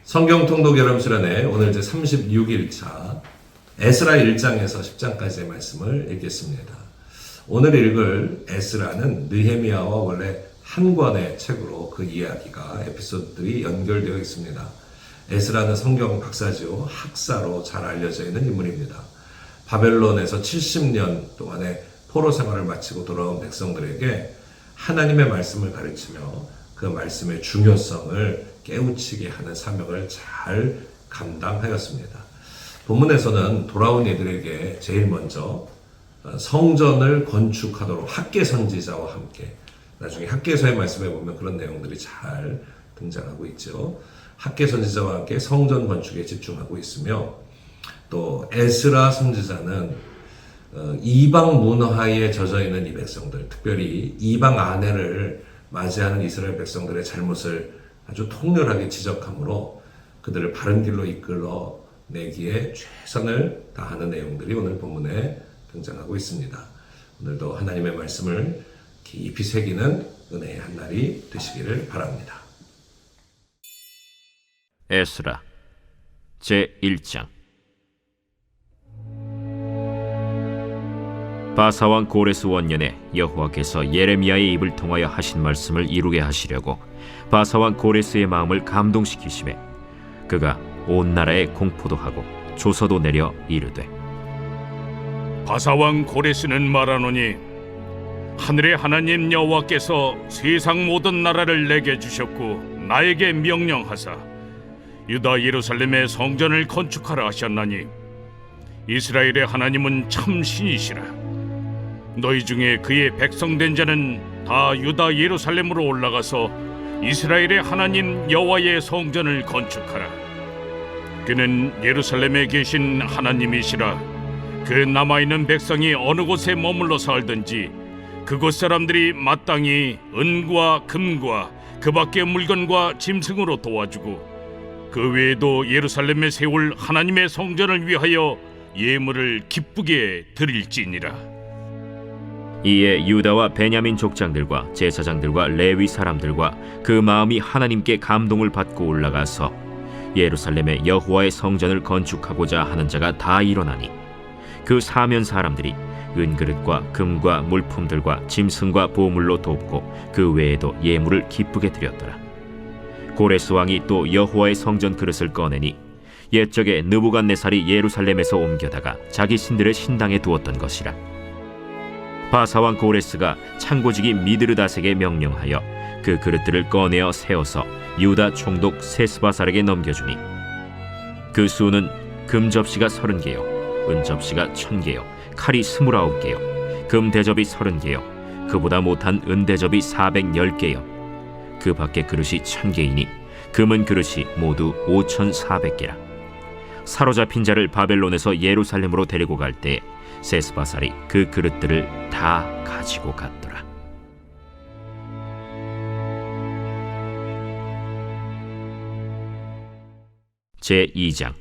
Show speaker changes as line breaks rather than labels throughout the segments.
성경 통독 여름 수련회 오늘 제 36일차 에스라 1장에서 10장까지의 말씀을 읽겠습니다. 오늘 읽을 에스라는 느헤미야와 원래 한 권의 책으로 그 이야기가 에피소드들이 연결되어 있습니다. 에스라는 성경 박사죠. 학사로 잘 알려져 있는 인물입니다. 바벨론에서 70년 동안의 포로 생활을 마치고 돌아온 백성들에게 하나님의 말씀을 가르치며 그 말씀의 중요성을 깨우치게 하는 사명을 잘 감당하였습니다. 본문에서는 돌아온 이들에게 제일 먼저 성전을 건축하도록 학개 선지자와 함께, 나중에 학개서의 말씀에 보면 그런 내용들이 잘 등장하고 있죠. 학개 선지자와 함께 성전 건축에 집중하고 있으며, 또 에스라 선지자는 이방 문화에 젖어 있는 이 백성들, 특별히 이방 아내를 맞이하는 이스라엘 백성들의 잘못을 아주 통렬하게 지적함으로 그들을 바른 길로 이끌어내기에 최선을 다하는 내용들이 오늘 본문에 등장하고 있습니다. 오늘도 하나님의 말씀을 깊이 새기는 은혜의 한 날이 되시기를 바랍니다.
에스라 제1장. 바사왕 고레스 원년에 여호와께서 예레미야의 입을 통하여 하신 말씀을 이루게 하시려고 바사왕 고레스의 마음을 감동시키시매 그가 온 나라에 공포도 하고 조서도 내려 이르되,
바사왕 고레스는 말하노니 하늘의 하나님 여호와께서 세상 모든 나라를 내게 주셨고 나에게 명령하사 유다 예루살렘의 성전을 건축하라 하셨나니 이스라엘의 하나님은 참 신이시라. 너희 중에 그의 백성된 자는 다 유다 예루살렘으로 올라가서 이스라엘의 하나님 여호와의 성전을 건축하라. 그는 예루살렘에 계신 하나님이시라. 그 남아있는 백성이 어느 곳에 머물러 살든지 그곳 사람들이 마땅히 은과 금과 그 밖의 물건과 짐승으로 도와주고 그 외에도 예루살렘에 세울 하나님의 성전을 위하여 예물을 기쁘게 드릴지니라.
이에 유다와 베냐민 족장들과 제사장들과 레위 사람들과 그 마음이 하나님께 감동을 받고 올라가서 예루살렘에 여호와의 성전을 건축하고자 하는 자가 다 일어나니 그 사면 사람들이 은그릇과 금과 물품들과 짐승과 보물로 돕고 그 외에도 예물을 기쁘게 드렸더라. 고레스 왕이 또 여호와의 성전 그릇을 꺼내니 옛적에 느부갓네살이 예루살렘에서 옮겨다가 자기 신들의 신당에 두었던 것이라. 바사왕 고레스가 창고지기 미드르닷에게 명령하여 그 그릇들을 꺼내어 세워서 유다 총독 세스바살에게 넘겨주니 그 수는 금 접시가 30개요 은 접시가 1000개요 칼이 29개요 금 대접이 30개요 그보다 못한 은 대접이 410개요 그 밖에 그릇이 1000개이니 금은 그릇이 모두 5400개라. 사로잡힌 자를 바벨론에서 예루살렘으로 데리고 갈 때 세스바살이 그 그릇들을 다 가지고 갔더라. 제2장.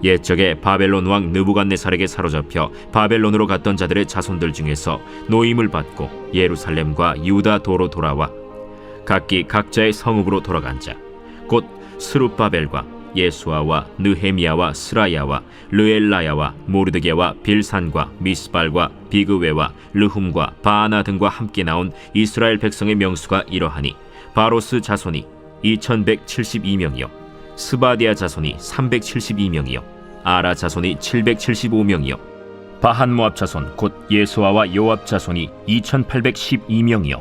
옛적에 바벨론 왕 느부갓네살에게 사로잡혀 바벨론으로 갔던 자들의 자손들 중에서 노임을 받고 예루살렘과 유다 도로 돌아와 각기 각자의 성읍으로 돌아간 자, 곧 스룹바벨과 예수아와 느헤미야와 스라야와 르엘라야와 모르드게와 빌산과 미스발과 비그웨와 르훔과 바아나 등과 함께 나온 이스라엘 백성의 명수가 이러하니 바로스 자손이 2172명이요 스바디아 자손이 372명이요 아라 자손이 775명이요 바한모압 자손 곧 예수아와 요압 자손이 2812명이요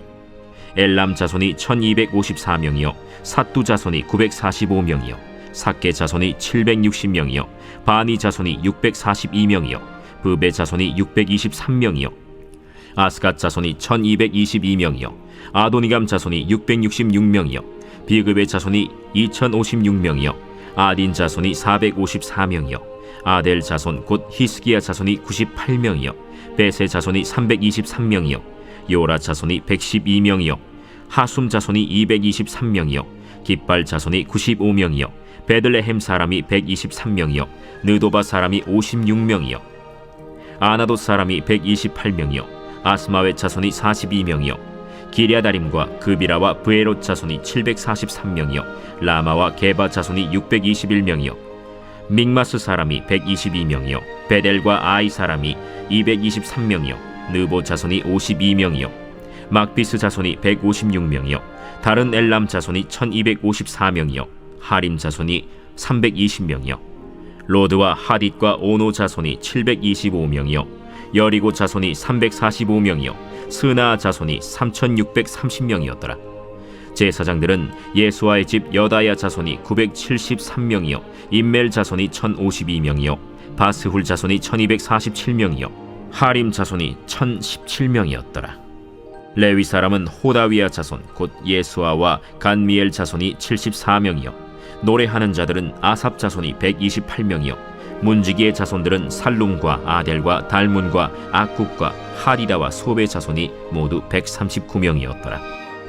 엘람 자손이 1254명이요 삿두 자손이 945명이요 삭게 자손이 760명이요 바니 자손이 642명이요 브베 자손이 623명이요 아스갓 자손이 1222명이요 아도니감 자손이 666명이요 비그베 자손이 2056명이요 아딘 자손이 454명이요 아델 자손 곧 히스기야 자손이 98명이요 베세 자손이 323명이요 요라 자손이 112명이요 하숨 자손이 223명이요 깃발 자손이 95명이요 베들레헴 사람이 123명이요 느도바 사람이 56명이요 아나돗 사람이 128명이요 아스마웻 자손이 42명이요 기랴다림과 그비라와 브에롯 자손이 743명이요 라마와 게바 자손이 621명이요 믹마스 사람이 122명이요 베델과 아이 사람이 223명이요 느보 자손이 52명이요 막비스 자손이 156명이요 다른 엘람 자손이 1254명이요 하림 자손이 320명이요 로드와 하딧과 오노 자손이 725명이요 여리고 자손이 345명이요 스나 자손이 3630명이었더라. 제사장들은 예수아의 집 여다야 자손이 973명이요 임멜 자손이 1052명이요 바스훌 자손이 1247명이요 하림 자손이 1017명이었더라. 레위 사람은 호다위아 자손 곧 예수아와 간미엘 자손이 74명이요 노래하는 자들은 아삽 자손이 128명이요 문지기의 자손들은 살룸과 아델과 달문과 악굽과 하디다와 소베 자손이 모두 139명이었더라.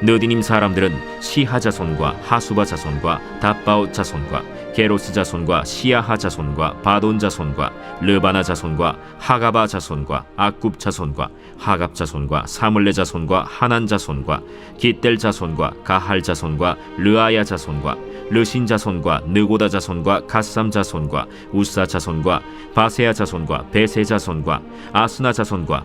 느디님 사람들은 시하 자손과 하수바 자손과 답바옷 자손과 게로스 자손과 시야하 자손과 바돈 자손과 르바나 자손과 하가바 자손과 악굽 자손과 하갑 자손과 사물레 자손과 하난 자손과 깃델 자손과 가할 자손과 르아야 자손과 르신 자손과 느고다 자손과 갓삼 자손과 우사 자손과 바세야 자손과 베세 자손과 아스나 자손과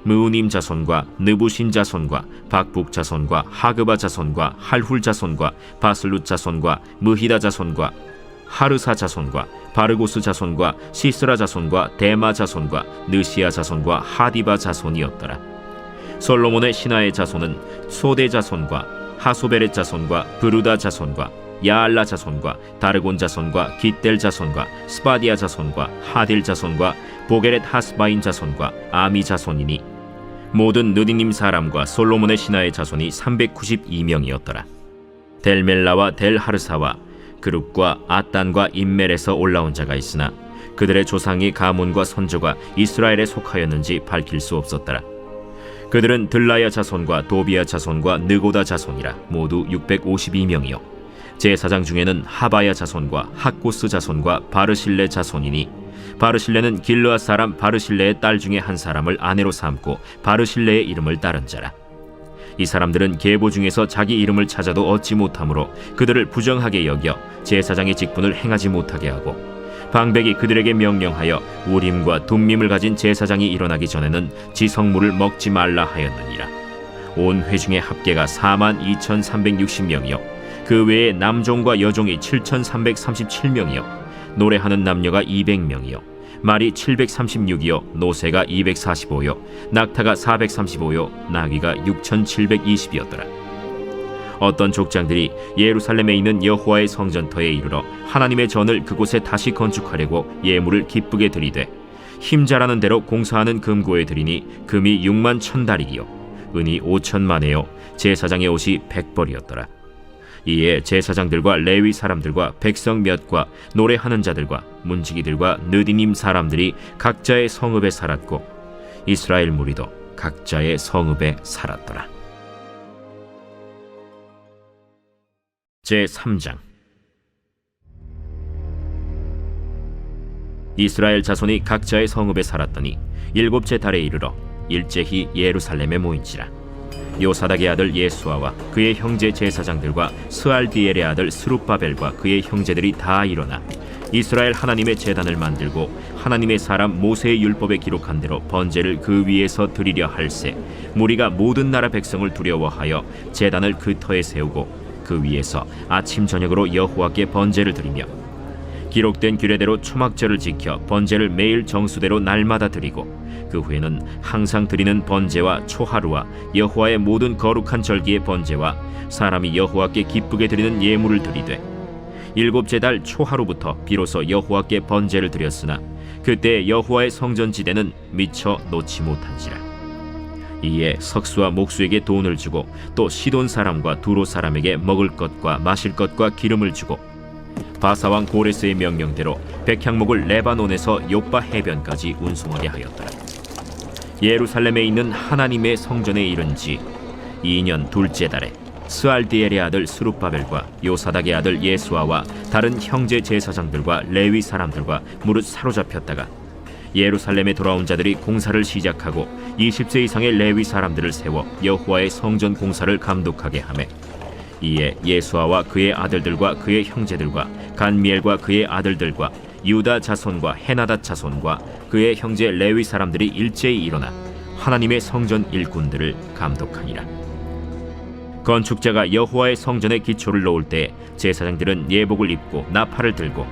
무우님 자손과 느부신 자손과 박북 자손과 하그바 자손과 할훌 자손과 바슬룻 자손과 무히다 자손과 하르사 자손과 바르고스 자손과 시스라 자손과 데마 자손과 느시아 자손과 하디바 자손이었더라. 솔로몬의 신하의 자손은 소대 자손과 하소베렛 자손과 브루다 자손과 야알라 자손과 다르곤 자손과 깃델 자손과 스바디아 자손과 하딜 자손과 보게렛 하스바인 자손과 아미 자손이니 모든 느디님 사람과 솔로몬의 신하의 자손이 392명이었더라. 델멜라와 델하르사와 그룹과 아단과 임멜에서 올라온 자가 있으나 그들의 조상이 가문과 선조가 이스라엘에 속하였는지 밝힐 수 없었더라. 그들은 들라야 자손과 도비야 자손과 느고다 자손이라 모두 652명이요 제사장 중에는 하바야 자손과 학고스 자손과 바르실레 자손이니 바르실레는 길르앗 사람 바르실레의 딸 중에 한 사람을 아내로 삼고 바르실레의 이름을 따른 자라. 이 사람들은 계보 중에서 자기 이름을 찾아도 얻지 못하므로 그들을 부정하게 여겨 제사장의 직분을 행하지 못하게 하고 방백이 그들에게 명령하여 우림과 둠밈을 가진 제사장이 일어나기 전에는 지성물을 먹지 말라 하였느니라. 온 회중의 합계가 42,360명이요 그 외에 남종과 여종이 7,337명이요 노래하는 남녀가 200명이요 말이 736이요 노새가 245요 낙타가 435요 나귀가 6,720이었더라. 어떤 족장들이 예루살렘에 있는 여호와의 성전터에 이르러 하나님의 전을 그곳에 다시 건축하려고 예물을 기쁘게 드리되 힘자라는 대로 공사하는 금고에 드리니 금이 61,000달이요 은이 5,000만에요 제사장의 옷이 100벌이었더라. 이에 제사장들과 레위 사람들과 백성 몇과 노래하는 자들과 문지기들과 느디님 사람들이 각자의 성읍에 살았고 이스라엘 무리도 각자의 성읍에 살았더라. 제3장 이스라엘 자손이 각자의 성읍에 살았더니 7째 달에 이르러 일제히 예루살렘에 모인지라. 요사닥의 아들 예수아와 그의 형제 제사장들과 스알디엘의 아들 스룹바벨과 그의 형제들이 다 일어나 이스라엘 하나님의 제단을 만들고 하나님의 사람 모세의 율법에 기록한 대로 번제를 그 위에서 드리려 할세 무리가 모든 나라 백성을 두려워하여 제단을 그 터에 세우고 그 위에서 아침 저녁으로 여호와께 번제를 드리며 기록된 규례대로 초막절을 지켜 번제를 매일 정수대로 날마다 드리고 그 후에는 항상 드리는 번제와 초하루와 여호와의 모든 거룩한 절기의 번제와 사람이 여호와께 기쁘게 드리는 예물을 드리되 7째 달 초하루부터 비로소 여호와께 번제를 드렸으나 그때 여호와의 성전지대는 미처 놓지 못한지라. 이에 석수와 목수에게 돈을 주고 또 시돈 사람과 두로 사람에게 먹을 것과 마실 것과 기름을 주고 바사왕 고레스의 명령대로 백향목을 레바논에서 요빠 해변까지 운송하게 하였더라. 예루살렘에 있는 하나님의 성전에 이른 지 2년 둘째 달에 스알디엘의 아들 스룹바벨과 요사닥의 아들 예수아와 다른 형제 제사장들과 레위 사람들과 무릇 사로잡혔다가 예루살렘에 돌아온 자들이 공사를 시작하고 20세 이상의 레위 사람들을 세워 여호와의 성전 공사를 감독하게 하매 이에 예수아와 그의 아들들과 그의 형제들과 간미엘과 그의 아들들과 유다 자손과 헤나닷 자손과 그의 형제 레위 사람들이 일제히 일어나 하나님의 성전 일꾼들을 감독하니라. 건축자가 여호와의 성전에 기초를 놓을 때 제사장들은 예복을 입고 나팔을 들고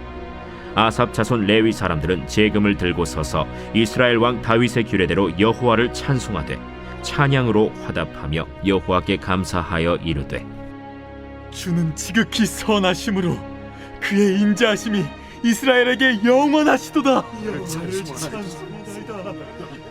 아삽 자손 레위 사람들은 제금을 들고 서서 이스라엘 왕 다윗의 규례대로 여호와를 찬송하되 찬양으로 화답하며 여호와께 감사하여 이르되
주는 지극히 선하심으로 그의 인자하심이 이스라엘에게 영원하시도다.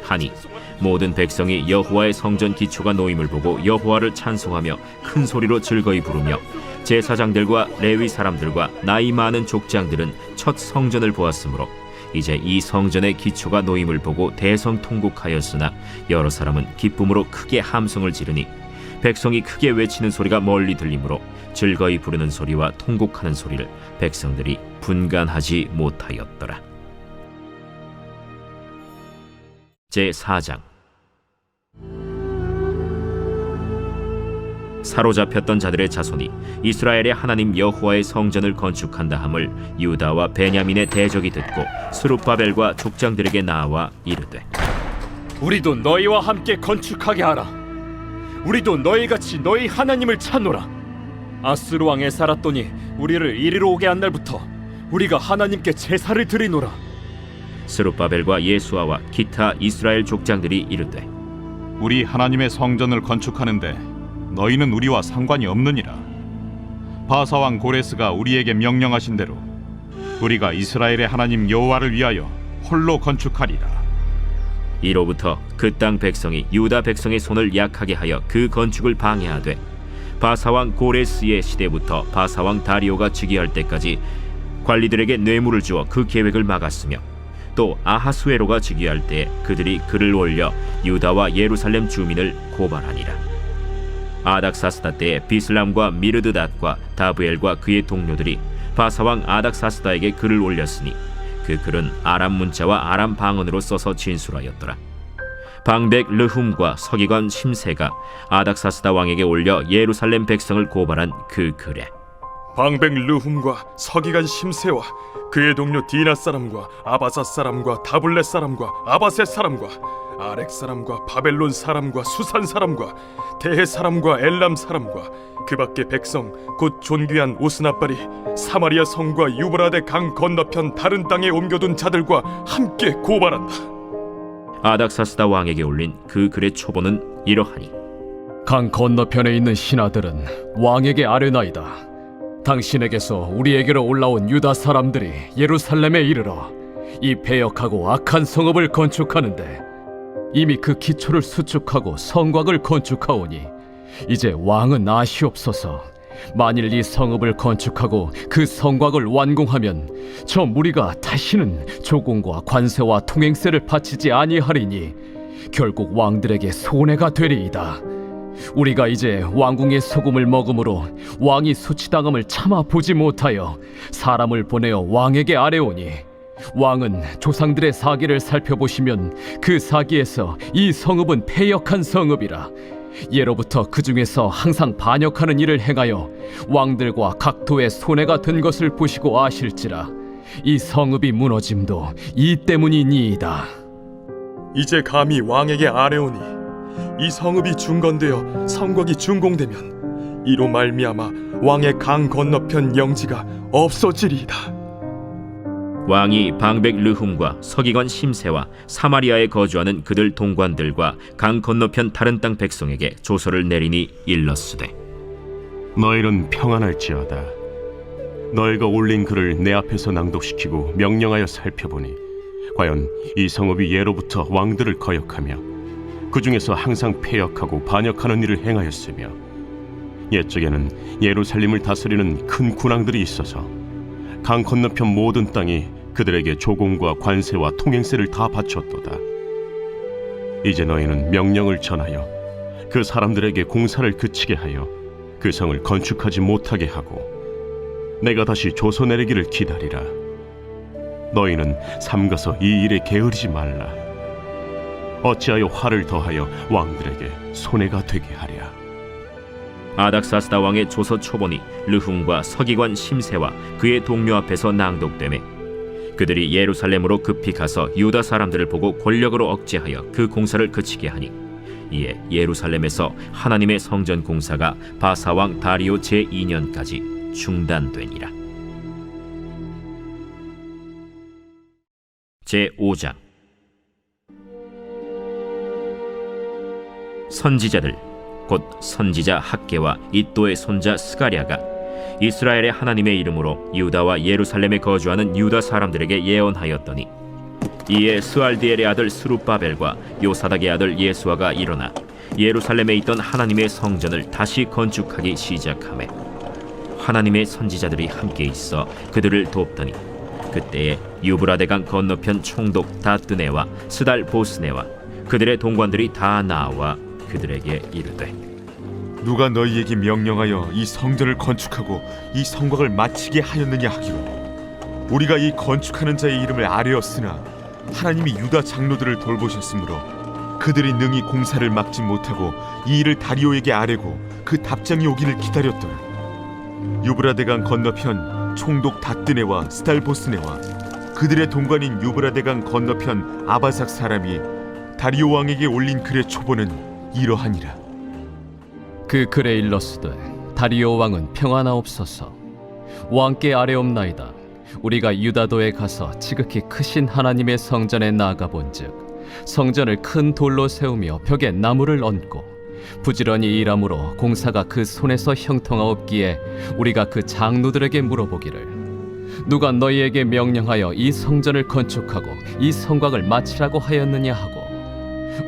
하니 모든 백성이 여호와의 성전 기초가 놓임을 보고 여호와를 찬송하며 큰 소리로 즐거이 부르며 제사장들과 레위 사람들과 나이 많은 족장들은 첫 성전을 보았으므로 이제 이 성전의 기초가 놓임을 보고 대성통곡하였으나 여러 사람은 기쁨으로 크게 함성을 지르니 백성이 크게 외치는 소리가 멀리 들리므로 즐거이 부르는 소리와 통곡하는 소리를 백성들이 분간하지 못하였더라. 제4장. 사로잡혔던 자들의 자손이 이스라엘의 하나님 여호와의 성전을 건축한다 함을 유다와 베냐민의 대적이 듣고 스룹바벨과 족장들에게 나와 이르되
우리도 너희와 함께 건축하게 하라. 우리도 너희같이 너희 하나님을 찾노라. 아스루 왕 에사라돈이 우리를 이리로 오게 한 날부터 우리가 하나님께 제사를 드리노라.
스룹바벨과 예수아와 기타 이스라엘 족장들이 이르되
우리 하나님의 성전을 건축하는데 너희는 우리와 상관이 없느니라. 바사왕 고레스가 우리에게 명령하신 대로 우리가 이스라엘의 하나님 여호와를 위하여 홀로 건축하리라.
이로부터 그 땅 백성이 유다 백성의 손을 약하게 하여 그 건축을 방해하되 바사왕 고레스의 시대부터 바사왕 다리오가 즉위할 때까지 관리들에게 뇌물을 주어 그 계획을 막았으며 또 아하수에로가 즉위할 때 그들이 글을 올려 유다와 예루살렘 주민을 고발하니라. 아닥사스다 때에 비슬람과 미르드닷과 다브엘과 그의 동료들이 바사왕 아닥사스다에게 글을 올렸으니 그 글은 아람 문자와 아람 방언으로 써서 진술하였더라. 방백 르훔과 서기관 심세가 아닥사스다 왕에게 올려 예루살렘 백성을 고발한 그 글에
방백 르훔과 서기관 심세와 그의 동료 디나 사람과 아바사 사람과 다블렛 사람과 아바셋 사람과 아렉 사람과 바벨론 사람과 수산 사람과 대해 사람과 엘람 사람과 그 밖의 백성 곧 존귀한 오스나발이 사마리아 성과 유브라데 강 건너편 다른 땅에 옮겨둔 자들과 함께 고발한다.
아닥사스다 왕에게 올린 그 글의 초본은 이러하니
강 건너편에 있는 신하들은 왕에게 아뢰나이다. 당신에게서 우리에게로 올라온 유다 사람들이 예루살렘에 이르러 이 패역하고 악한 성읍을 건축하는데 이미 그 기초를 수축하고 성곽을 건축하오니 이제 왕은 아시옵소서. 만일 이 성읍을 건축하고 그 성곽을 완공하면 저 무리가 다시는 조공과 관세와 통행세를 바치지 아니하리니 결국 왕들에게 손해가 되리이다. 우리가 이제 왕궁의 소금을 먹음으로 왕이 수치당함을 참아 보지 못하여 사람을 보내어 왕에게 아뢰오니 왕은 조상들의 사기를 살펴보시면 그 사기에서 이 성읍은 패역한 성읍이라. 예로부터 그 중에서 항상 반역하는 일을 행하여 왕들과 각도의 손해가 든 것을 보시고 아실지라. 이 성읍이 무너짐도 이 때문이니이다.
이제 감히 왕에게 아뢰오니 이 성읍이 중건되어 성곽이 준공되면 이로 말미암아 왕의 강 건너편 영지가 없어지리이다.
왕이 방백 르훔과 서기관 심세와 사마리아에 거주하는 그들 동관들과 강 건너편 다른 땅 백성에게 조서를 내리니 일렀으되
너희는 평안할지어다. 너희가 올린 글을 내 앞에서 낭독시키고 명령하여 살펴보니 과연 이 성읍이 예로부터 왕들을 거역하며 그 중에서 항상 패역하고 반역하는 일을 행하였으며 옛적에는 예루살렘을 다스리는 큰 군왕들이 있어서 강 건너편 모든 땅이 그들에게 조공과 관세와 통행세를 다 바쳤도다. 이제 너희는 명령을 전하여 그 사람들에게 공사를 그치게 하여 그 성을 건축하지 못하게 하고 내가 다시 조서 내리기를 기다리라. 너희는 삼가서 이 일에 게으르지 말라. 어찌하여 화를 더하여 왕들에게 손해가 되게 하랴.
아닥사스다 왕의 조서 초본이 르훔과 서기관 심세와 그의 동료 앞에서 낭독되매 그들이 예루살렘으로 급히 가서 유다 사람들을 보고 권력으로 억제하여 그 공사를 그치게 하니 이에 예루살렘에서 하나님의 성전 공사가 바사왕 다리오 제2년까지 중단되니라. 제5장. 선지자들 곧 선지자 학개와 잇도의 손자 스가랴가 이스라엘의 하나님의 이름으로 유다와 예루살렘에 거주하는 유다 사람들에게 예언하였더니 이에 스알디엘의 아들 스룹바벨과 요사닥의 아들 예수아가 일어나 예루살렘에 있던 하나님의 성전을 다시 건축하기 시작하매 하나님의 선지자들이 함께 있어 그들을 돕더니 그때에 유브라데강 건너편 총독 다뜨네와 스달 보스네와 그들의 동관들이 다 나와 그들에게 이르되
누가 너희에게 명령하여 이 성전을 건축하고 이 성곽을 마치게 하였느냐 하기로 우리가 이 건축하는 자의 이름을 아뢰었으나 하나님이 유다 장로들을 돌보셨으므로 그들이 능히 공사를 막지 못하고 이 일을 다리오에게 아뢰고 그 답장이 오기를 기다렸더라. 유브라데강 건너편 총독 다뜨네와 스달보스네와 그들의 동관인 유브라데강 건너편 아바삭 사람이 다리오 왕에게 올린 글의 초본은 이러하니라.
그 글에 일렀으되 다리오 왕은 평안하옵소서. 왕께 아뢰옵나이다. 우리가 유다도에 가서 지극히 크신 하나님의 성전에 나아가본즉 성전을 큰 돌로 세우며 벽에 나무를 얹고 부지런히 일함으로 공사가 그 손에서 형통하옵기에 우리가 그 장로들에게 물어보기를 누가 너희에게 명령하여 이 성전을 건축하고 이 성곽을 마치라고 하였느냐 하고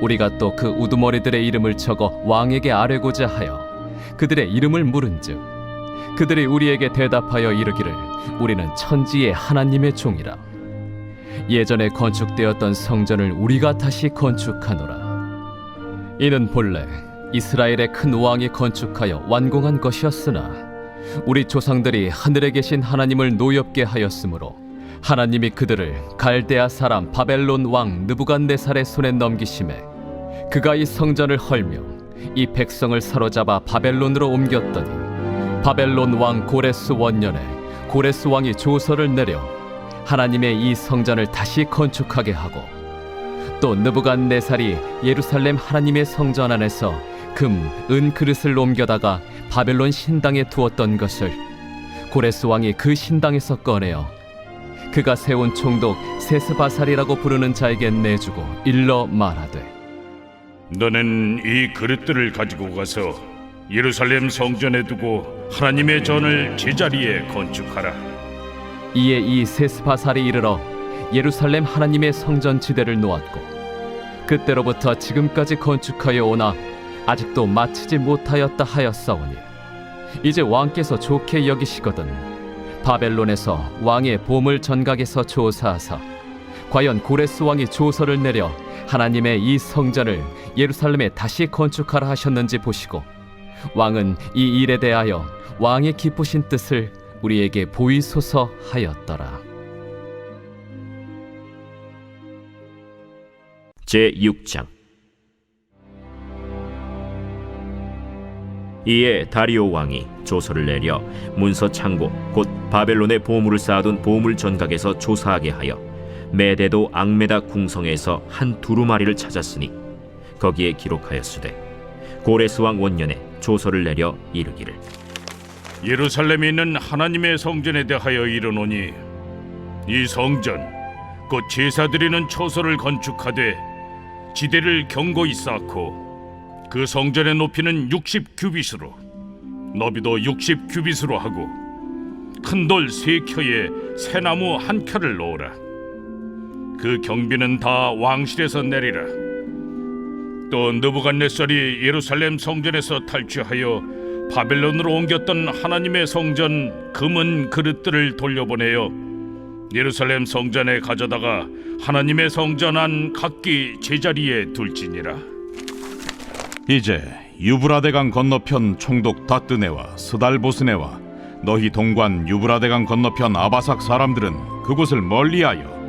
우리가 또 그 우두머리들의 이름을 적어 왕에게 아뢰고자 하여 그들의 이름을 물은즉 그들이 우리에게 대답하여 이르기를 우리는 천지의 하나님의 종이라. 예전에 건축되었던 성전을 우리가 다시 건축하노라. 이는 본래 이스라엘의 큰 왕이 건축하여 완공한 것이었으나 우리 조상들이 하늘에 계신 하나님을 노엽게 하였으므로 하나님이 그들을 갈대아 사람 바벨론 왕 느부갓네살의 손에 넘기심에 그가 이 성전을 헐며 이 백성을 사로잡아 바벨론으로 옮겼더니 바벨론 왕 고레스 원년에 고레스 왕이 조서를 내려 하나님의 이 성전을 다시 건축하게 하고 또 느부갓네살이 예루살렘 하나님의 성전 안에서 금, 은 그릇을 옮겨다가 바벨론 신당에 두었던 것을 고레스 왕이 그 신당에서 꺼내어 그가 세운 총독 세스바살이라고 부르는 자에게 내주고 일러 말하되
너는 이 그릇들을 가지고 가서 예루살렘 성전에 두고 하나님의 전을 제자리에 건축하라.
이에 이 세스바살이 이르러 예루살렘 하나님의 성전 지대를 놓았고 그때로부터 지금까지 건축하여 오나 아직도 마치지 못하였다 하였사오니 이제 왕께서 좋게 여기시거든 바벨론에서 왕의 보물 전각에서 조사하사 과연 고레스 왕이 조서를 내려 하나님의 이 성전을 예루살렘에 다시 건축하라 하셨는지 보시고 왕은 이 일에 대하여 왕의 기쁘신 뜻을 우리에게 보이소서 하였더라.
제6장. 이에 다리오 왕이 조서를 내려 문서 창고 곧 바벨론의 보물을 쌓아둔 보물 전각에서 조사하게 하여 메데도 앙메다 궁성에서 한 두루마리를 찾았으니 거기에 기록하였으되 고레스 왕 원년에 조서를 내려 이르기를
예루살렘에 있는 하나님의 성전에 대하여 이르노니 이 성전 곧 제사 드리는 처소를 건축하되 지대를 견고히 쌓고 그 성전의 높이는 60규빗으로 너비도 60규빗으로 하고 큰 돌 3켜에 새나무 1켜를 놓으라. 그 경비는 다 왕실에서 내리라. 또 느부갓네살이 예루살렘 성전에서 탈취하여 바벨론으로 옮겼던 하나님의 성전 금은 그릇들을 돌려보내어 예루살렘 성전에 가져다가 하나님의 성전 안 각기 제자리에 둘지니라.
이제 유브라데강 건너편 총독 다뜨네와 스달보스네와 너희 동관 유브라데강 건너편 아바삭 사람들은 그곳을 멀리하여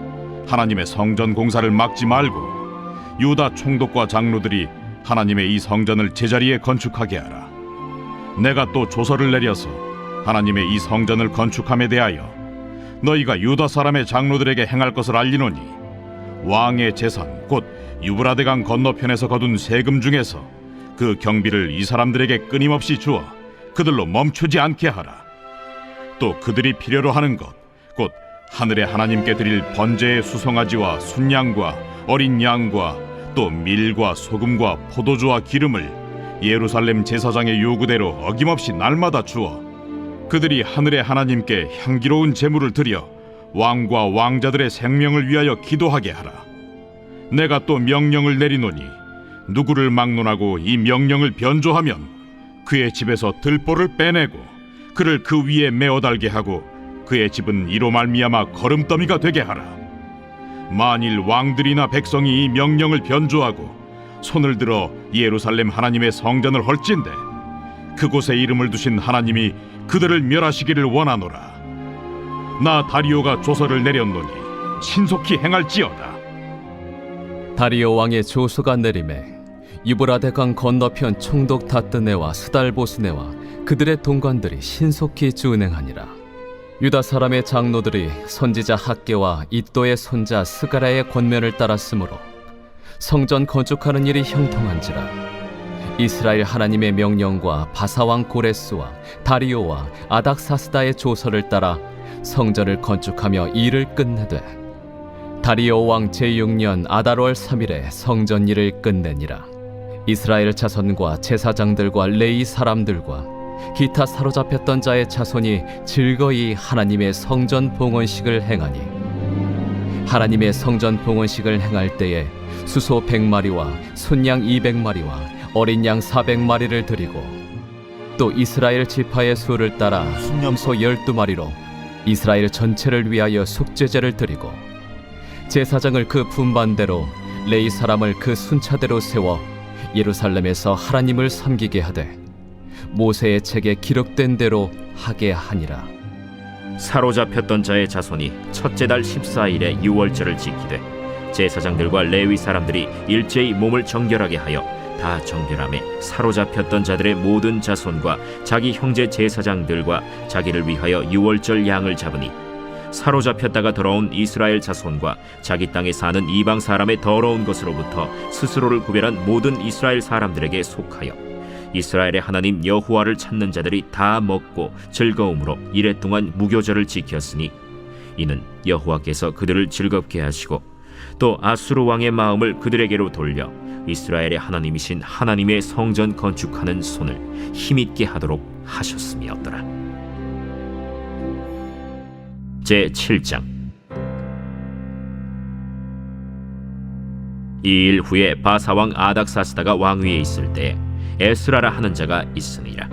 하나님의 성전 공사를 막지 말고 유다 총독과 장로들이 하나님의 이 성전을 제자리에 건축하게 하라. 내가 또 조서를 내려서 하나님의 이 성전을 건축함에 대하여 너희가 유다 사람의 장로들에게 행할 것을 알리노니 왕의 재산 곧 유브라데강 건너편에서 거둔 세금 중에서 그 경비를 이 사람들에게 끊임없이 주어 그들로 멈추지 않게 하라. 또 그들이 필요로 하는 것 곧 하늘의 하나님께 드릴 번제의 수송아지와 순양과 어린 양과 또 밀과 소금과 포도주와 기름을 예루살렘 제사장의 요구대로 어김없이 날마다 주어 그들이 하늘의 하나님께 향기로운 제물을 드려 왕과 왕자들의 생명을 위하여 기도하게 하라. 내가 또 명령을 내리노니 누구를 막론하고 이 명령을 변조하면 그의 집에서 들보를 빼내고 그를 그 위에 메어 달게 하고 그의 집은 이로 말미암아 거름더미가 되게 하라. 만일 왕들이나 백성이 이 명령을 변조하고 손을 들어 예루살렘 하나님의 성전을 헐진대 그곳에 이름을 두신 하나님이 그들을 멸하시기를 원하노라. 나 다리오가 조서를 내렸노니 신속히 행할지어다.
다리오 왕의 조서가 내림에 유브라데강 건너편 총독 다뜨네와 스달보스네와 그들의 동관들이 신속히 준행하니라. 유다 사람의 장로들이 선지자 학개와 이도의 손자 스가랴의 권면을 따랐으므로 성전 건축하는 일이 형통한지라. 이스라엘 하나님의 명령과 바사왕 고레스와 다리오와 아닥사스다의 조서를 따라 성전을 건축하며 일을 끝내되 다리오 왕 제6년 아달월 3일에 성전 일을 끝내니라. 이스라엘 자손과 제사장들과 레위 사람들과 기타 사로잡혔던 자의 자손이 즐거이 하나님의 성전 봉헌식을 행하니 하나님의 성전 봉헌식을 행할 때에 수소 100마리와 순양 200마리와 어린 양 400마리를 드리고 또 이스라엘 지파의 수를 따라 순염소 12마리로 이스라엘 전체를 위하여 속죄제를 드리고 제사장을 그 분반대로 레위 사람을 그 순차대로 세워 예루살렘에서 하나님을 섬기게 하되 모세의 책에 기록된 대로 하게 하니라.
사로잡혔던 자의 자손이 첫째 달 14일에 유월절을 지키되 제사장들과 레위 사람들이 일제히 몸을 정결하게 하여 다 정결함에 사로잡혔던 자들의 모든 자손과 자기 형제 제사장들과 자기를 위하여 유월절 양을 잡으니 사로잡혔다가 돌아온 이스라엘 자손과 자기 땅에 사는 이방 사람의 더러운 것으로부터 스스로를 구별한 모든 이스라엘 사람들에게 속하여 이스라엘의 하나님 여호와를 찾는 자들이 다 먹고 즐거움으로 이레 동안 무교절을 지켰으니 이는 여호와께서 그들을 즐겁게 하시고 또 아수르 왕의 마음을 그들에게로 돌려 이스라엘의 하나님이신 하나님의 성전 건축하는 손을 힘있게 하도록 하셨음이었더라. 제7장. 이 일 후에 바사왕 아닥사스다가 왕위에 있을 때에 에스라라 하는 자가 있으니라.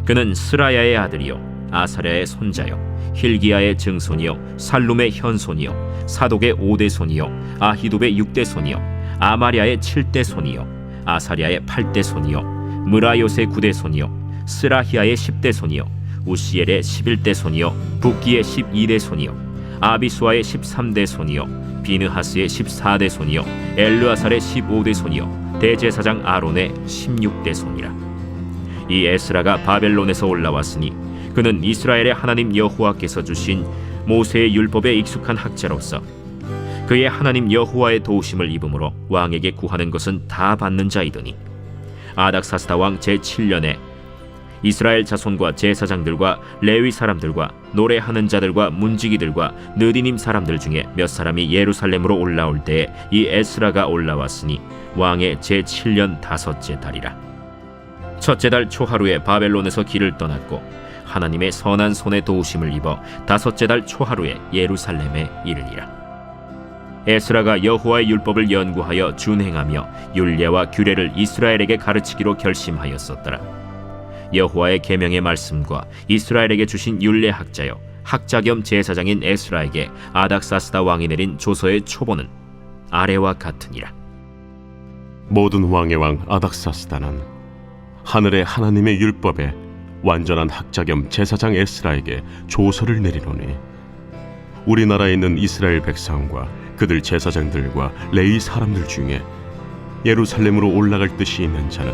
그는 스라야의 아들이요 아사랴의 손자요 힐기야의 증손이요 살룸의 현손이요 사독의 5대 손이요 아히둡의 6대 손이요 아마랴의 7대 손이요 아사랴의 8대 손이요 무라요의 9대 손이요 스라히야의 10대 손이요 우시엘의 11대 손이요 붓기의 12대 손이요 아비수아의 13대 손이요 비느하스의 14대 손이요 엘르아살의 15대 손이요 대제사장 아론의 16대 손이라. 이 에스라가 바벨론에서 올라왔으니 그는 이스라엘의 하나님 여호와께서 주신 모세의 율법에 익숙한 학자로서 그의 하나님 여호와의 도우심을 입음으로 왕에게 구하는 것은 다 받는 자이더니 아닥사스다 왕 제7년에 이스라엘 자손과 제사장들과 레위 사람들과 노래하는 자들과 문지기들과 느디님 사람들 중에 몇 사람이 예루살렘으로 올라올 때에 이 에스라가 올라왔으니 왕의 제7년 5째 달이라. 첫째 달 초하루에 바벨론에서 길을 떠났고 하나님의 선한 손에 도우심을 입어 5째 달 초하루에 예루살렘에 이르니라. 에스라가 여호와의 율법을 연구하여 준행하며 율례와 규례를 이스라엘에게 가르치기로 결심하였었더라. 여호와의 계명의 말씀과 이스라엘에게 주신 율례 학자요 학자 겸 제사장인 에스라에게 아닥사스다 왕이 내린 조서의 초본은 아래와 같으니라.
모든 왕의 왕 아닥사스다는 하늘의 하나님의 율법에 완전한 학자 겸 제사장 에스라에게 조서를 내리노니 우리나라에 있는 이스라엘 백성과 그들 제사장들과 레위 사람들 중에 예루살렘으로 올라갈 뜻이 있는 자는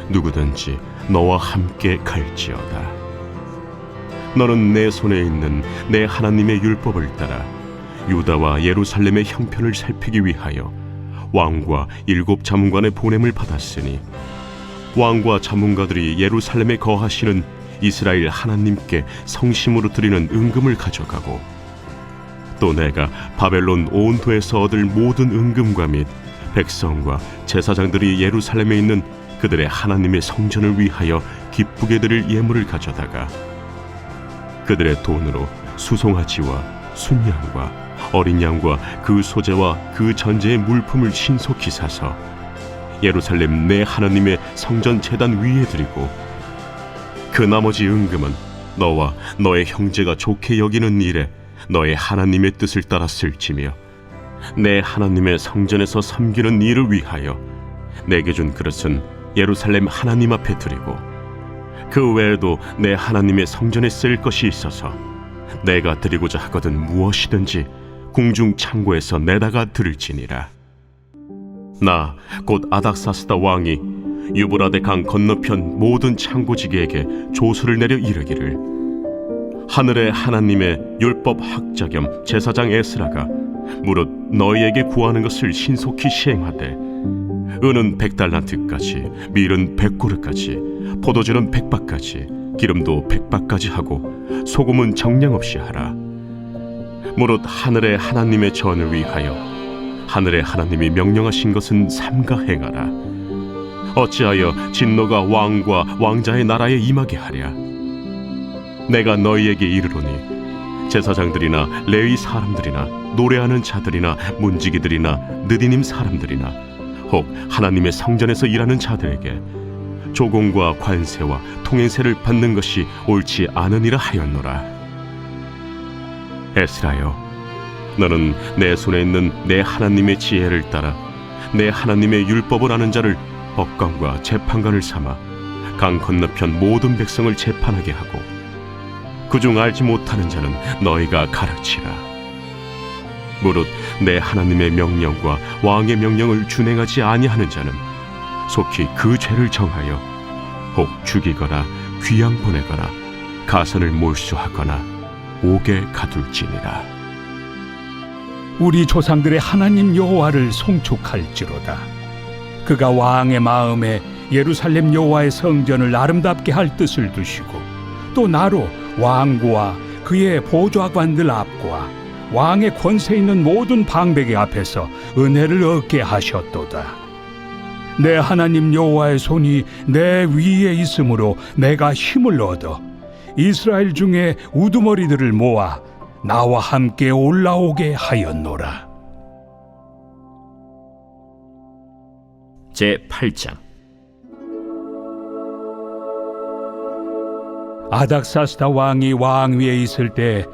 누구든지 너와 함께 갈지어다. 너는 내 손에 있는 내 하나님의 율법을 따라 유다와 예루살렘의 형편을 살피기 위하여 왕과 7 자문관의 보냄을 받았으니 왕과 자문가들이 예루살렘에 거하시는 이스라엘 하나님께 성심으로 드리는 은금을 가져가고 또 내가 바벨론 온도에서 얻을 모든 은금과 및 백성과 제사장들이 예루살렘에 있는 그들의 하나님의 성전을 위하여 기쁘게 드릴 예물을 가져다가 그들의 돈으로 수송아지와 순양과 어린 양과 그 소재와 그 전제의 물품을 신속히 사서 예루살렘 내 하나님의 성전 제단 위에 드리고 그 나머지 은금은 너와 너의 형제가 좋게 여기는 일에 너의 하나님의 뜻을 따라 쓸지며 내 하나님의 성전에서 섬기는 일을 위하여 내게 준 그릇은 예루살렘 하나님 앞에 드리고 그 외에도 내 하나님의 성전에 쓸 것이 있어서 내가 드리고자 하거든 무엇이든지 궁중 창고에서 내다가 드릴지니라. 나 곧 아닥사스다 왕이 유브라데 강 건너편 모든 창고지기에게 조서를 내려 이르기를 하늘의 하나님의 율법 학자 겸 제사장 에스라가 무릇 너희에게 구하는 것을 신속히 시행하되 은은 100달란트까지 밀은 100고르까지 포도주는 100바까지 기름도 100바까지 하고 소금은 정량 없이 하라. 무릇 하늘의 하나님의 전을 위하여 하늘의 하나님이 명령하신 것은 삼가 행하라. 어찌하여 진노가 왕과 왕자의 나라에 임하게 하랴. 내가 너희에게 이르노니 제사장들이나 레위 사람들이나 노래하는 자들이나 문지기들이나 느디님 사람들이나 혹 하나님의 성전에서 일하는 자들에게 조공과 관세와 통행세를 받는 것이 옳지 않으니라 하였노라. 에스라여, 너는 내 손에 있는 내 하나님의 지혜를 따라 내 하나님의 율법을 아는 자를 법관과 재판관을 삼아 강 건너편 모든 백성을 재판하게 하고 그중 알지 못하는 자는 너희가 가르치라. 무릇 내 하나님의 명령과 왕의 명령을 준행하지 아니하는 자는 속히 그 죄를 정하여 혹 죽이거나 귀양 보내거나 가선을 몰수하거나 옥에 가둘지니라.
우리 조상들의 하나님 여호와를 송축할지로다. 그가 왕의 마음에 예루살렘 여호와의 성전을 아름답게 할 뜻을 두시고 또 나로 왕과 그의 보좌관들 앞과 왕의 권세 있는 모든 방백의 앞에서 은혜를 얻게 하셨도다. 내 하나님 여호와의 손이 내 위에 있으므로 내가 힘을 얻어 이스라엘 중에 우두머리들을 모아 나와 함께 올라오게 하였노라.
제8장
아닥사스다 왕이 왕 위에 있을 때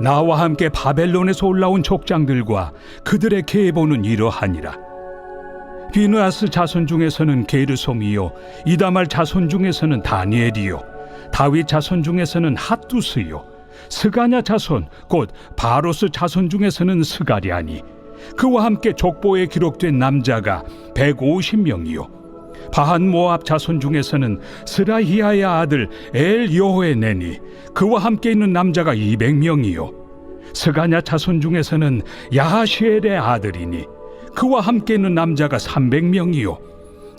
나와 함께 바벨론에서 올라온 족장들과 그들의 계보는 이러하니라. 비느하스 자손 중에서는 게르솜이요 이다말 자손 중에서는 다니엘이요 다윗 자손 중에서는 핫두스요 스가냐 자손 곧 바로스 자손 중에서는 스가랴니 그와 함께 족보에 기록된 남자가 150명이요 바한 모압 자손 중에서는 스라히아의 아들 엘여호에네니 그와 함께 있는 남자가 200명이요 스가냐 자손 중에서는 야하시엘의 아들이니 그와 함께 있는 남자가 300명이요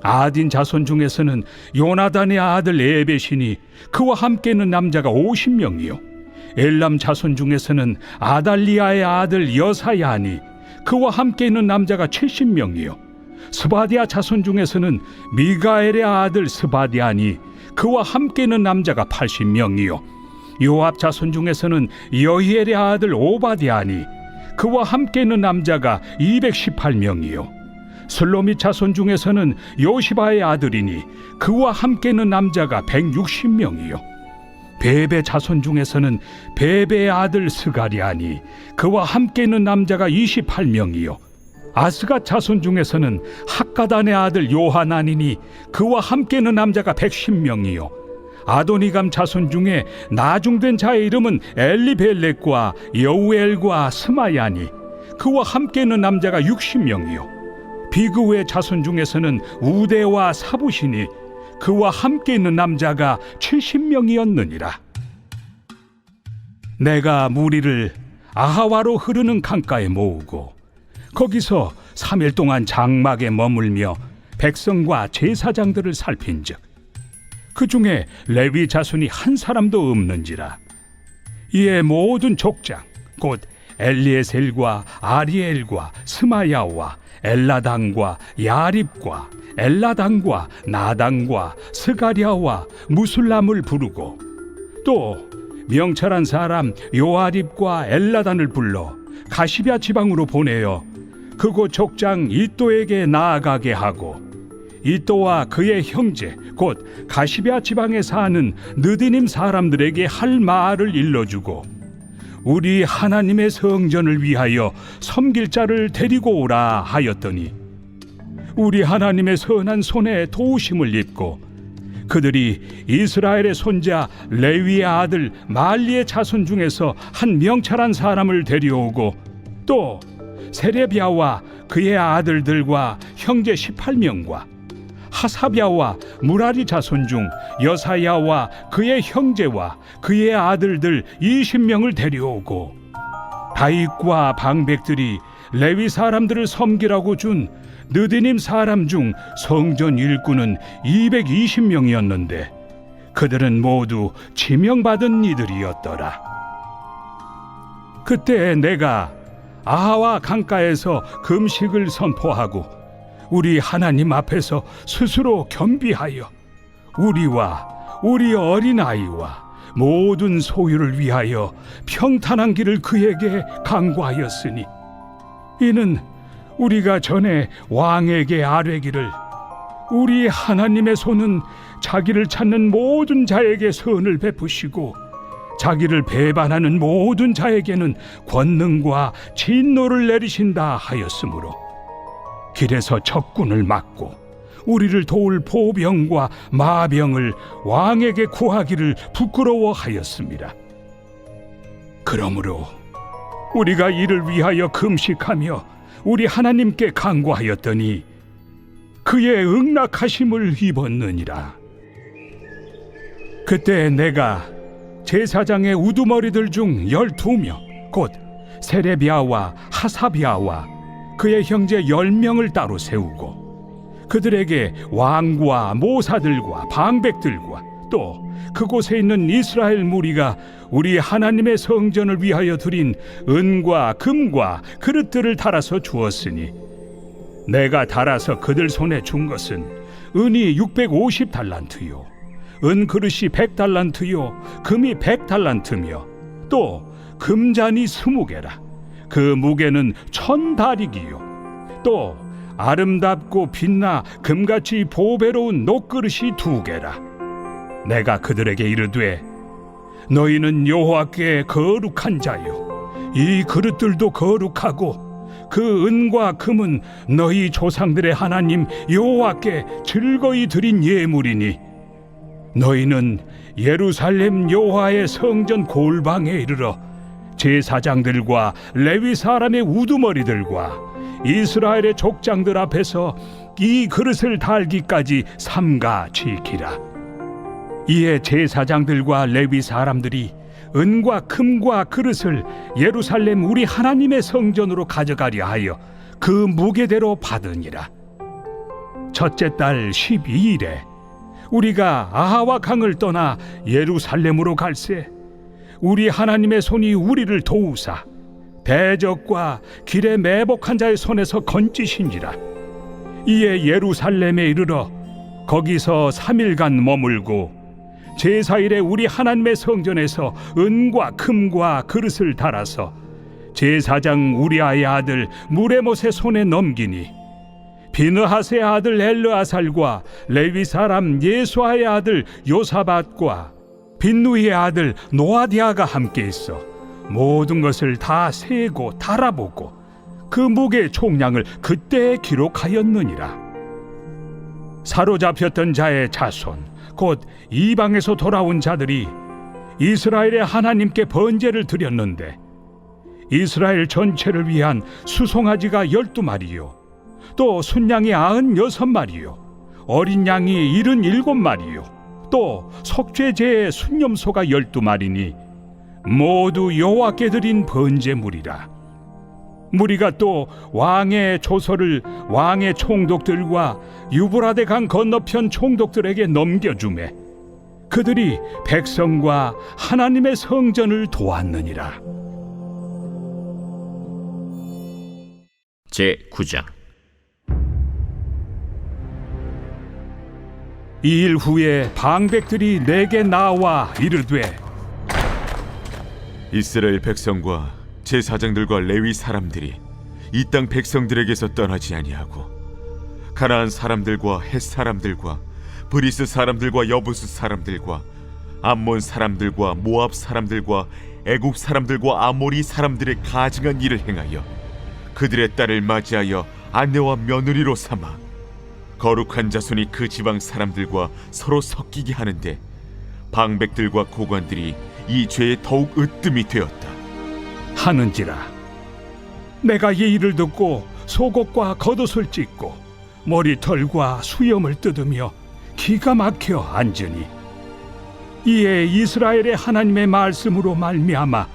아딘 자손 중에서는 요나단의 아들 에벳이니 그와 함께 있는 남자가 50명이요 엘람 자손 중에서는 아달리아의 아들 여사야니 그와 함께 있는 남자가 70명이요 스바디아 자손 중에서는 미가엘의 아들 스바디아니 그와 함께 있는 남자가 80명이요 요압 자손 중에서는 여히엘의 아들 오바디아니 그와 함께 있는 남자가 218명이요 슬로밋 자손 중에서는 요시바의 아들이니 그와 함께 있는 남자가 160명이요 베베 자손 중에서는 베베의 아들 스가리아니 그와 함께 있는 남자가 28명이요 아스가 자손 중에서는 학가단의 아들 요하나니니 그와 함께 있는 남자가 110명이요 아도니감 자손 중에 나중된 자의 이름은 엘리벨렉과 여우엘과 스마야니 그와 함께 있는 남자가 60명이요 비그우의 자손 중에서는 우대와 사부신이 그와 함께 있는 남자가 70명이었느니라. 내가 무리를 아하와로 흐르는 강가에 모으고 거기서 3일 동안 장막에 머물며 백성과 제사장들을 살핀즉 그 중에 레위 자손이 한 사람도 없는지라. 이에 모든 족장 곧 엘리에셀과 아리엘과 스마야와 엘라당과 야립과 엘라당과 나당과 스가랴와 무술람을 부르고 또 명철한 사람 요아립과 엘라단을 불러 가시랴 지방으로 보내어 그곳 족장 이또에게 나아가게 하고 이또와 그의 형제 곧 가시랴 지방에 사는 느디님 사람들에게 할 말을 일러주고 우리 하나님의 성전을 위하여 섬길 자를 데리고 오라 하였더니 우리 하나님의 선한 손에 도우심을 입고 그들이 이스라엘의 손자 레위의 아들 말리의 자손 중에서 한 명철한 사람을 데려오고 또 세레비아와 그의 아들들과 형제 18명과 하사비아와 무라리 자손 중 여사야와 그의 형제와 그의 아들들 20명을 데려오고 다윗과 방백들이 레위 사람들을 섬기라고 준 느디님 사람 중 성전 일꾼은 220명이었는데 그들은 모두 지명받은 이들이었더라. 그때 내가 아하와 강가에서 금식을 선포하고 우리 하나님 앞에서 스스로 겸비하여 우리와 우리 어린아이와 모든 소유를 위하여 평탄한 길을 그에게 강구하였으니 이는 우리가 전에 왕에게 아뢰기를 우리 하나님의 손은 자기를 찾는 모든 자에게 선을 베푸시고 자기를 배반하는 모든 자에게는 권능과 진노를 내리신다 하였으므로 길에서 적군을 막고 우리를 도울 보병과 마병을 왕에게 구하기를 부끄러워하였습니다. 그러므로 우리가 이를 위하여 금식하며 우리 하나님께 간구하였더니 그의 응낙하심을 입었느니라. 그때 내가 제사장의 우두머리들 중 12명 곧 세레비아와 하사비아와 그의 형제 10명을 따로 세우고 그들에게 왕과 모사들과 방백들과 또 그곳에 있는 이스라엘 무리가 우리 하나님의 성전을 위하여 드린 은과 금과 그릇들을 달아서 주었으니 내가 달아서 그들 손에 준 것은 은이 650달란트요 은 그릇이 100달란트요 금이 100달란트며 또 금잔이 20개라 그 무게는 1000다리기요 또 아름답고 빛나 금같이 보배로운 녹그릇이 2개라. 내가 그들에게 이르되 너희는 여호와께 거룩한 자요 이 그릇들도 거룩하고 그 은과 금은 너희 조상들의 하나님 여호와께 즐거이 드린 예물이니 너희는 예루살렘 여호와의 성전 골방에 이르러 제사장들과 레위 사람의 우두머리들과 이스라엘의 족장들 앞에서 이 그릇을 달기까지 삼가 지키라. 이에 제사장들과 레위 사람들이 은과 금과 그릇을 예루살렘 우리 하나님의 성전으로 가져가려 하여 그 무게대로 받으니라. 첫째 달 12일에 우리가 아하와 강을 떠나 예루살렘으로 갈새 우리 하나님의 손이 우리를 도우사 대적과 길에 매복한 자의 손에서 건지신지라. 이에 예루살렘에 이르러 거기서 3일간 머물고 제사일에 우리 하나님의 성전에서 은과 금과 그릇을 달아서 제사장 우리아의 아들 무레못의 손에 넘기니 비느하스의 아들 엘르아살과 레위 사람 예수아의 아들 요사밧과 빈누이의 아들 노아디아가 함께 있어 모든 것을 다 세고 달아보고 그 무게의 총량을 그때 기록하였느니라. 사로잡혔던 자의 자손 곧 이방에서 돌아온 자들이 이스라엘의 하나님께 번제를 드렸는데 이스라엘 전체를 위한 수송아지가 12마리요 또 순양이 96마리요 어린 양이 77마리요 또 속죄제의 순념소가 12마리니 모두 여호와께 드린 번제물이라. 무리가 또 왕의 조서를 왕의 총독들과 유브라데 강 건너편 총독들에게 넘겨주매 그들이 백성과 하나님의 성전을 도왔느니라.
제9장.
이 일 후에 방백들이 내게 나와 이르되
이스라엘 백성과 제사장들과 레위 사람들이 이 땅 백성들에게서 떠나지 아니하고 가나안 사람들과 헷 사람들과 브리스 사람들과 여부스 사람들과 암몬 사람들과 모압 사람들과 애굽 사람들과 아모리 사람들의 가증한 일을 행하여 그들의 딸을 맞이하여 아내와 며느리로 삼아 거룩한 자손이 그 지방 사람들과 서로 섞이게 하는데 방백들과 고관들이 이 죄에 더욱 으뜸이 되었다
하는지라. 내가 이 일을 듣고 속옷과 겉옷을 찢고 머리털과 수염을 뜯으며 기가 막혀 앉으니 이에 이스라엘의 하나님의 말씀으로 말미암아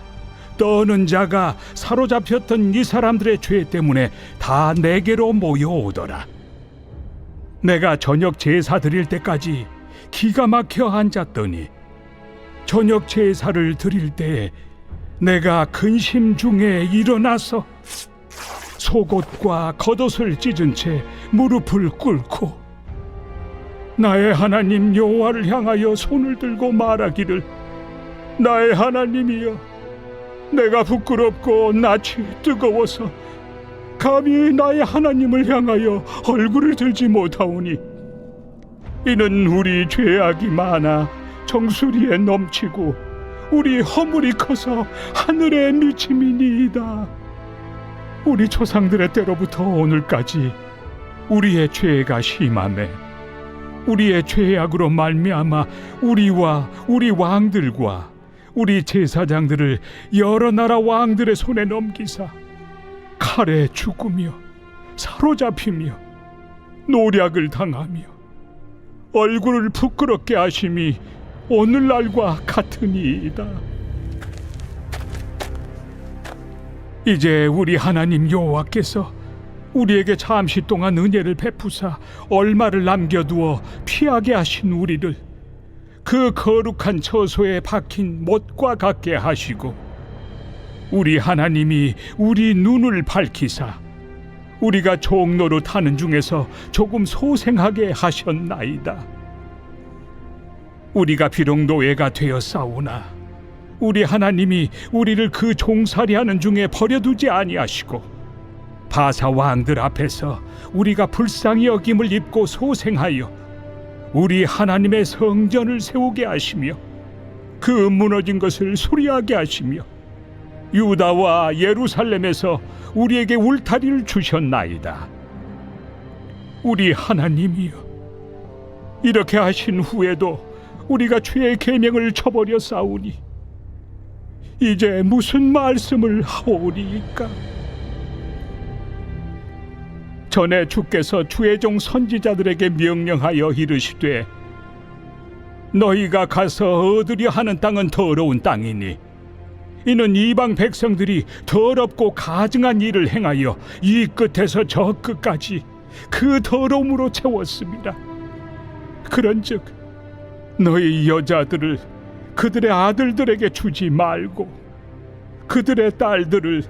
떠는 자가 사로잡혔던 이 사람들의 죄 때문에 다 내게로 모여오더라. 내가 저녁 제사 드릴 때까지 기가 막혀 앉았더니 저녁 제사를 드릴 때에 내가 근심 중에 일어나서 속옷과 겉옷을 찢은 채 무릎을 꿇고 나의 하나님 여호와를 향하여 손을 들고 말하기를 나의 하나님이여 내가 부끄럽고 낯이 뜨거워서 감히 나의 하나님을 향하여 얼굴을 들지 못하오니 이는 우리 죄악이 많아 정수리에 넘치고 우리 허물이 커서 하늘에 미침이니이다. 우리 조상들의 때로부터 오늘까지 우리의 죄가 심하매 우리의 죄악으로 말미암아 우리와 우리 왕들과 우리 제사장들을 여러 나라 왕들의 손에 넘기사 칼에 죽으며 사로잡히며 노략을 당하며 얼굴을 부끄럽게 하심이 오늘날과 같으니이다. 이제 우리 하나님 여호와께서 우리에게 잠시 동안 은혜를 베푸사 얼마를 남겨두어 피하게 하신 우리를 그 거룩한 처소에 박힌 못과 같게 하시고 우리 하나님이 우리 눈을 밝히사 우리가 종로로 타는 중에서 조금 소생하게 하셨나이다. 우리가 비록 노예가 되었사오나 우리 하나님이 우리를 그 종살이하는 중에 버려두지 아니하시고 바사 왕들 앞에서 우리가 불쌍히 여김을 입고 소생하여 우리 하나님의 성전을 세우게 하시며 그 무너진 것을 수리하게 하시며 유다와 예루살렘에서 우리에게 울타리를 주셨나이다. 우리 하나님이여 이렇게 하신 후에도 우리가 죄의 계명을 저버려 싸우니 이제 무슨 말씀을 하오리이까? 전에 주께서 주의 종 선지자들에게 명령하여 이르시되 너희가 가서 얻으려 하는 땅은 더러운 땅이니 이는 이방 백성들이 더럽고 가증한 일을 행하여 이 끝에서 저 끝까지 그 더러움으로 채웠습니다. 그런즉 너희 여자들을 그들의 아들들에게 주지 말고 그들의 딸들을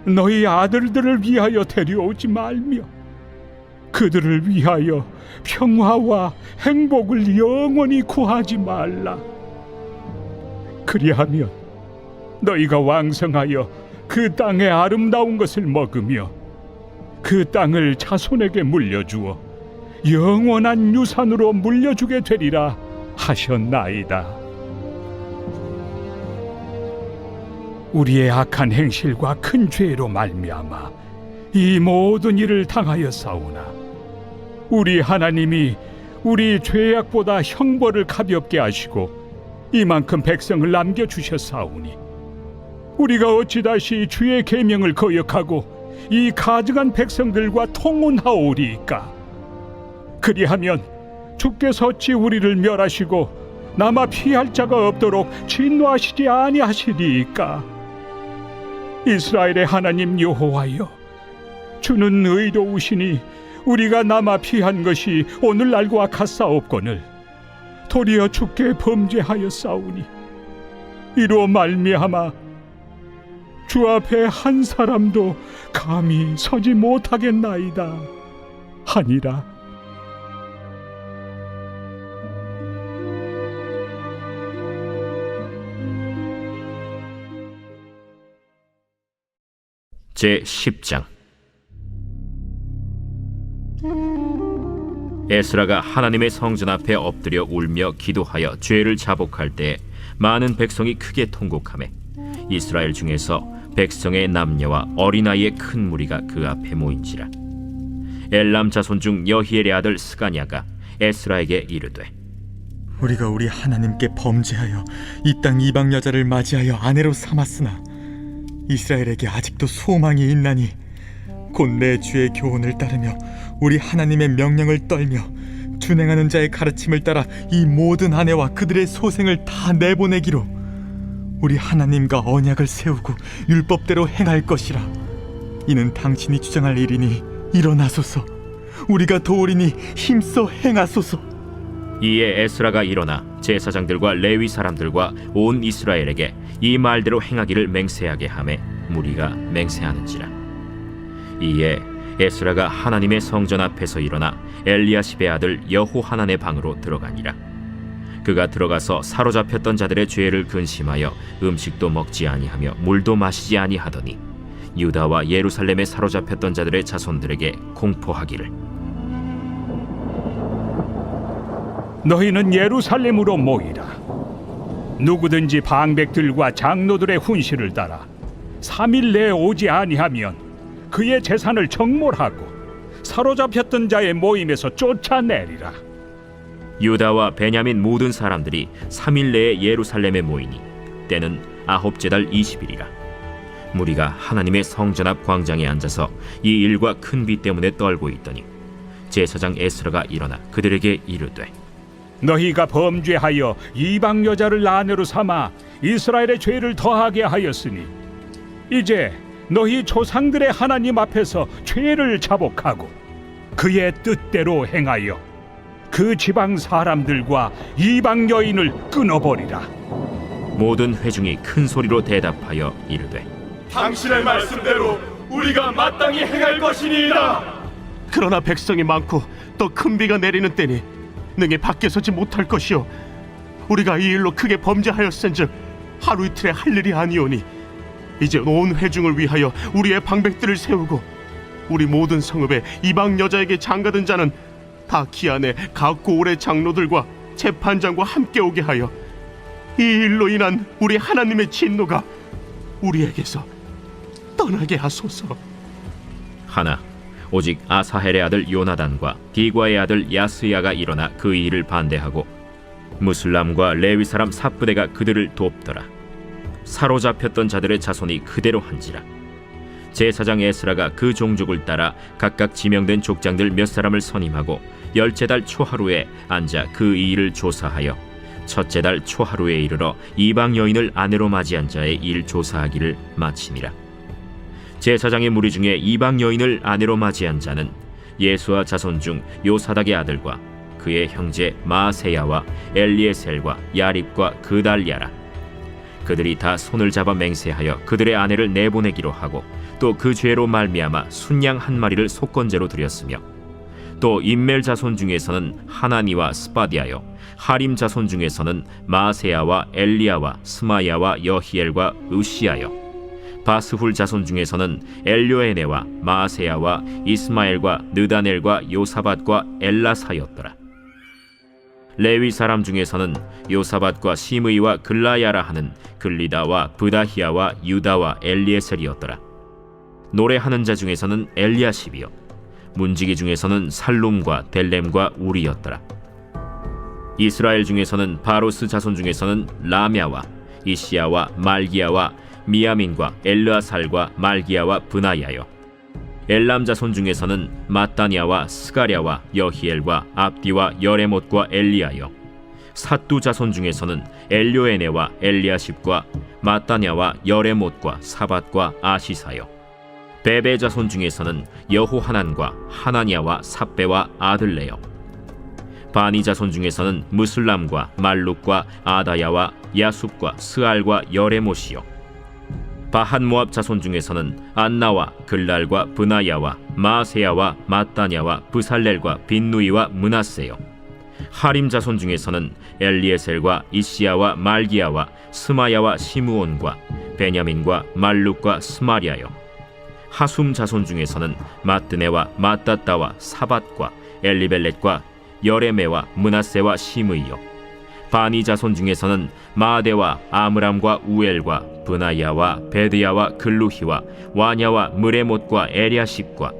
너희 아들들을 위하여 데려오지 말며 그들을 위하여 평화와 행복을 영원히 구하지 말라. 그리하면 너희가 왕성하여 그 땅의 아름다운 것을 먹으며 그 땅을 자손에게 물려주어 영원한 유산으로 물려주게 되리라 하셨나이다. 우리의 악한 행실과 큰 죄로 말미암아 이 모든 일을 당하였사오나 우리 하나님이 우리 죄악보다 형벌을 가볍게 하시고 이만큼 백성을 남겨주셨사오니 우리가 어찌 다시 주의 계명을 거역하고 이 가증한 백성들과 통혼하오리이까? 그리하면 주께서 어찌 우리를 멸하시고 남아 피할 자가 없도록 진노하시지 아니하시리이까? 이스라엘의 하나님 여호와여, 주는 의로우시니 우리가 남아 피한 것이 오늘날과 같사옵거늘 도리어 주께 범죄하였사오니 이로 말미암아 주 앞에 한 사람도 감히 서지 못하겠나이다 하니라.
제10장. 에스라가 하나님의 성전 앞에 엎드려 울며 기도하여 죄를 자복할 때 많은 백성이 크게 통곡하매 이스라엘 중에서 백성의 남녀와 어린아이의 큰 무리가 그 앞에 모인지라. 엘람 자손 중 여히엘의 아들 스가냐가 에스라에게 이르되,
우리가 우리 하나님께 범죄하여 이 땅 이방 여자를 맞이하여 아내로 삼았으나 이스라엘에게 아직도 소망이 있나니 곧 내 주의 교훈을 따르며 우리 하나님의 명령을 떨며 준행하는 자의 가르침을 따라 이 모든 아내와 그들의 소생을 다 내보내기로 우리 하나님과 언약을 세우고 율법대로 행할 것이라. 이는 당신이 주장할 일이니 일어나소서. 우리가 도우리니 힘써 행하소서.
이에 에스라가 일어나 제사장들과 레위 사람들과 온 이스라엘에게 이 말대로 행하기를 맹세하게 하매 무리가 맹세하는지라. 이에 에스라가 하나님의 성전 앞에서 일어나 엘리야십의 아들 여호하난의 방으로 들어가니라. 그가 들어가서 사로잡혔던 자들의 죄를 근심하여 음식도 먹지 아니하며 물도 마시지 아니하더니 유다와 예루살렘에 사로잡혔던 자들의 자손들에게 공포하기를,
너희는 예루살렘으로 모이라. 누구든지 방백들과 장로들의 훈시를 따라 3일 내에 오지 아니하면 그의 재산을 정몰하고 사로잡혔던 자의 모임에서 쫓아내리라.
유다와 베냐민 모든 사람들이 3일 내에 예루살렘에 모이니 때는 아홉째 달 20일이라. 무리가 하나님의 성전 앞 광장에 앉아서 이 일과 큰 비 때문에 떨고 있더니 제사장 에스라가 일어나 그들에게 이르되,
너희가 범죄하여 이방 여자를 아내로 삼아 이스라엘의 죄를 더하게 하였으니 이제 너희 조상들의 하나님 앞에서 죄를 자복하고 그의 뜻대로 행하여 그 지방 사람들과 이방 여인을 끊어버리라.
모든 회중이 큰 소리로 대답하여 이르되,
당신의 말씀대로 우리가 마땅히 행할 것이니이다.
그러나 백성이 많고 또 큰 비가 내리는 때니 능히 밖에 서지 못할 것이요 우리가 이 일로 크게 범죄하였은즉 하루 이틀에 할 일이 아니오니 이제 온 회중을 위하여 우리의 방백들을 세우고 우리 모든 성읍에 이방 여자에게 장가든 자는 다 기한에 각고 올해 장로들과 재판장과 함께 오게 하여 이 일로 인한 우리 하나님의 진노가 우리에게서 떠나게 하소서.
하나 오직 아사헬의 아들 요나단과 디과의 아들 야스야가 일어나 그 일을 반대하고 무슬람과 레위 사람 삽부대가 그들을 돕더라. 사로잡혔던 자들의 자손이 그대로 한지라. 제사장 에스라가 그 종족을 따라 각각 지명된 족장들 몇 사람을 선임하고 10째 달 초하루에 앉아 그 일을 조사하여 첫째 달 초하루에 이르러 이방 여인을 아내로 맞이한 자의 일 조사하기를 마치니라. 제사장의 무리 중에 이방 여인을 아내로 맞이한 자는 예수와 자손 중 요사닥의 아들과 그의 형제 마세야와 엘리에셀과 야립과 그달랴라. 그들이 다 손을 잡아 맹세하여 그들의 아내를 내보내기로 하고 또 그 죄로 말미암아 순양 한 마리를 속건제로 드렸으며 또 임멜 자손 중에서는 하나니와 스바디아요 하림 자손 중에서는 마세야와 엘리야와 스마야와 여히엘과 으시야요 바스훌 자손 중에서는 엘료에네와 마세야와 이스마엘과 느다넬과 요사밧과 엘라사였더라. 레위 사람 중에서는 요사밧과 시므이와 글라야라 하는 글리다와 브다히야와 유다와 엘리에셀이었더라. 노래하는 자 중에서는 엘리야십이요 문지기 중에서는 살룸과 델렘과 우리였더라. 이스라엘 중에서는 바로스 자손 중에서는 라мя와 이시야와 말기야와 미야민과 엘르아살과 말기야와 브나야요. 엘람 자손 중에서는 마따냐와 스가랴와 여히엘과 압디와 여레못과 엘리야요. 삿두 자손 중에서는 엘료에네와 엘리아십과 마따냐와 여레못과 사밧과 아시사요. 베베 자손 중에서는 여호하난과 하나냐와 삽베와 아들레요. 바니 자손 중에서는 무슬람과 말룩과 아다야와 야숲과 스알과 여레못이요. 바한 모압 자손 중에서는 안나와 글랄과 브나야와 마세야와 마따냐와 브살렐과 빈누이와 므낫세요. 하림 자손 중에서는 엘리에셀과 이시야와 말기야와 스마야와 시므온과 베냐민과 말룩과 스마리아요. 하숨 자손 중에서는 마뜨네와 마따따와 사밧과 엘리벨렛과 여레메와 므낫세와 시므이요. 바니 자손 중에서는 마데와 아므람과 우엘과 브나야와 베드야와 글루히와 와냐와 무레못과 에리아십과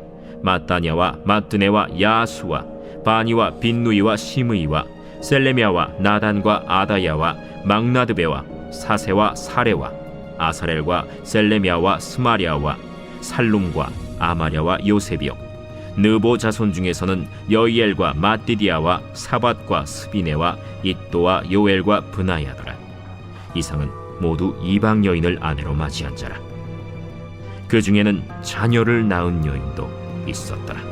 마따냐와 마뜨네와 야수와 바니와 빈누이와 시므이와 셀레미아와 나단과 아다야와 막나드베와 사세와 사레와 아사렐과 셀레미아와 스마리아와 살룸과 아마랴와 요셉이요. 느보 자손 중에서는 여이엘과 마띠디아와 사밧과 스비네와 잇도와 요엘과 브나야더라. 이상은 모두 이방 여인을 아내로 맞이한 자라. 그 중에는 자녀를 낳은 여인도 있었더라.